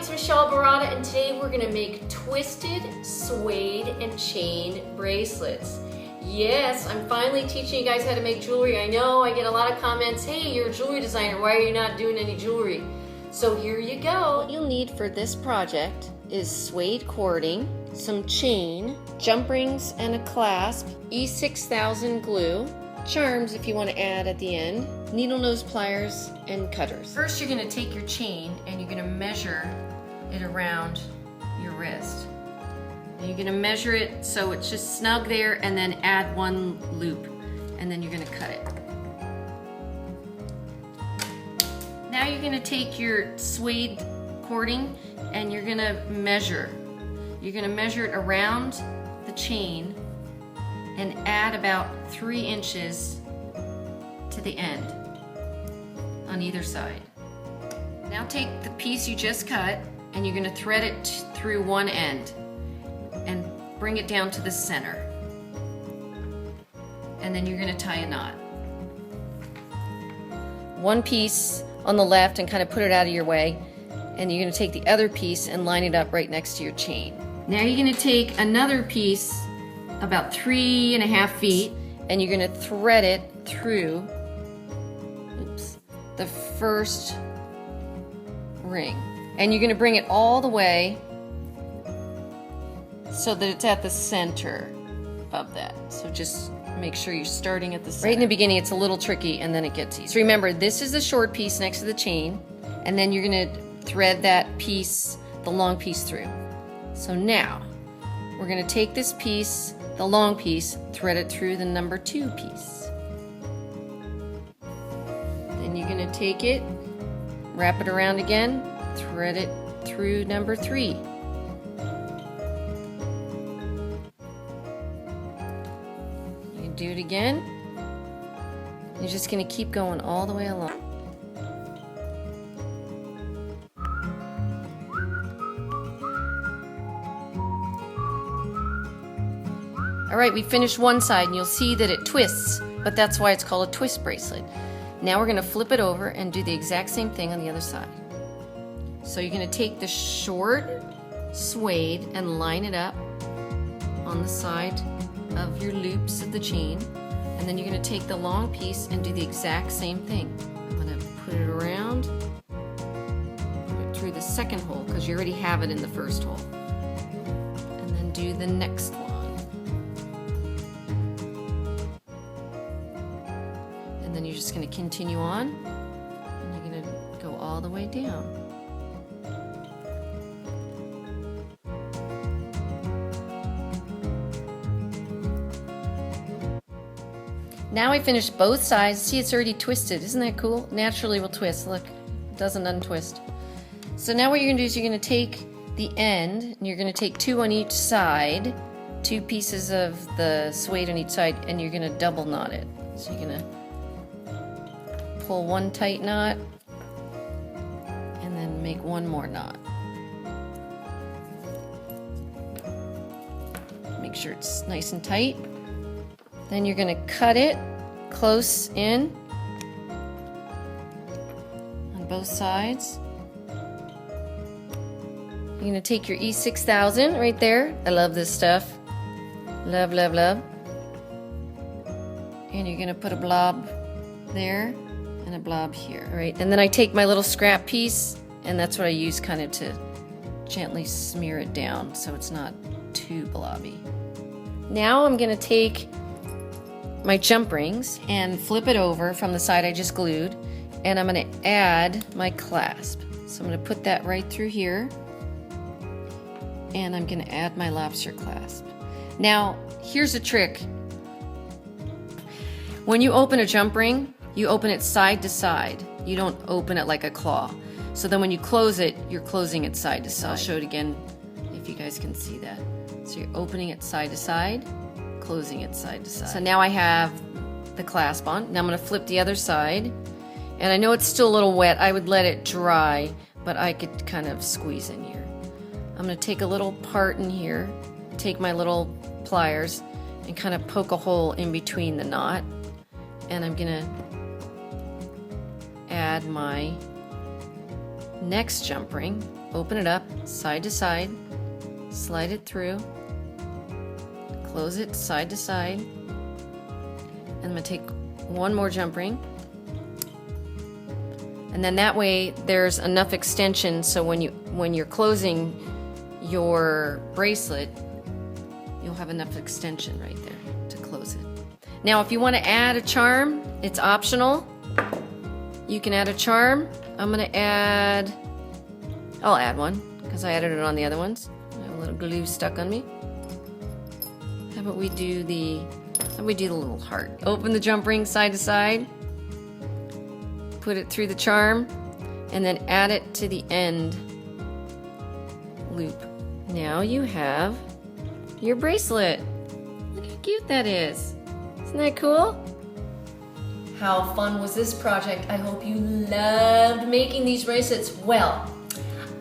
it's Michele Baratta, and today we're gonna make twisted suede and chain bracelets. Yes, I'm finally teaching you guys how to make jewelry. I know I get a lot of comments, hey, you're a jewelry designer, why are you not doing any jewelry? So here you go. What you'll need for this project is suede cording, some chain, jump rings and a clasp, E6000 glue, charms if you want to add at the end, needle nose pliers, and cutters. First you're going to take your chain and you're going to measure it around your wrist. And you're going to measure it so it's just snug there, and then add one loop, and then you're going to cut it. Now you're going to take your suede cording and you're going to measure. You're going to measure it around the chain and add about 3 inches to the end on either side. Now take the piece you just cut and you're going to thread it through one end and bring it down to the center. And then you're going to tie a knot. One piece on the left and kind of put it out of your way, and you're going to take the other piece and line it up right next to your chain. Now you're going to take another piece about 3.5 feet and you're going to thread it through the first ring, and you're going to bring it all the way so that it's at the center of that. So just make sure you're starting at the center. Right in the beginning it's a little tricky and then it gets easy. So remember, this is the short piece next to the chain, and then you're going to thread that piece, the long piece, through. So now we're going to take this piece, the long piece, thread it through the number 2 piece. Then you're going to take it, wrap it around again, thread it through number 3. You can do it again. You're just going to keep going all the way along. Alright, we finished one side and you'll see that it twists, but that's why it's called a twist bracelet. Now we're going to flip it over and do the exact same thing on the other side. So you're going to take the short suede and line it up on the side of your loops of the chain, and then you're going to take the long piece and do the exact same thing. I'm going to put it around, put it through the second hole because you already have it in the first hole, and then do the next one. And then you're just going to continue on, and you're going to go all the way down. Now I finished both sides. See, it's already twisted. Isn't that cool? Naturally will twist. Look, it doesn't untwist. So now what you're going to do is you're going to take the end, and you're going to take 2 on each side, 2 pieces of the suede on each side, and you're going to double knot it. So you're going to pull one tight knot and then make one more knot. Make sure it's nice and tight. Then you're going to cut it close in on both sides. You're going to take your E6000 right there. I love this stuff. Love, love, love. And you're going to put a blob there and a blob here. All right. And then I take my little scrap piece, and that's what I use kind of to gently smear it down so it's not too blobby. Now I'm going to take my jump rings and flip it over from the side I just glued, and I'm going to add my clasp. So I'm going to put that right through here, and I'm going to add my lobster clasp. Now here's a trick. When you open a jump ring, you open it side to side. You don't open it like a claw. So then when you close it, you're closing it side to side. I'll show it again if you guys can see that. So you're opening it side to side, closing it side to side. So now I have the clasp on. Now I'm going to flip the other side, and I know it's still a little wet. I would let it dry, but I could kind of squeeze in here. I'm going to take a little part in here, take my little pliers, and kind of poke a hole in between the knot, and I'm going to add my next jump ring open it up side to side, slide it through, close it side to side, and I'm gonna take one more jump ring, and then that way there's enough extension so when you're closing your bracelet, you'll have enough extension right there to close it. Now if you want to add a charm, it's optional. You can add a charm. I'll add one because I added it on the other ones. I have a little glue stuck on me. How about we do the little heart? Open the jump ring side to side, put it through the charm, and then add it to the end loop. Now you have your bracelet. Look how cute that is. Isn't that cool? How fun was this project? I hope you loved making these bracelets. Well,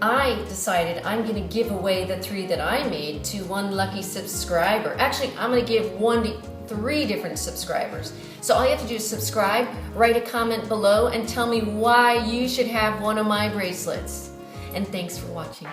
I decided I'm gonna give away the 3 that I made to one lucky subscriber. Actually, I'm gonna give 1 to 3 different subscribers. So all you have to do is subscribe, write a comment below, and tell me why you should have one of my bracelets. And thanks for watching.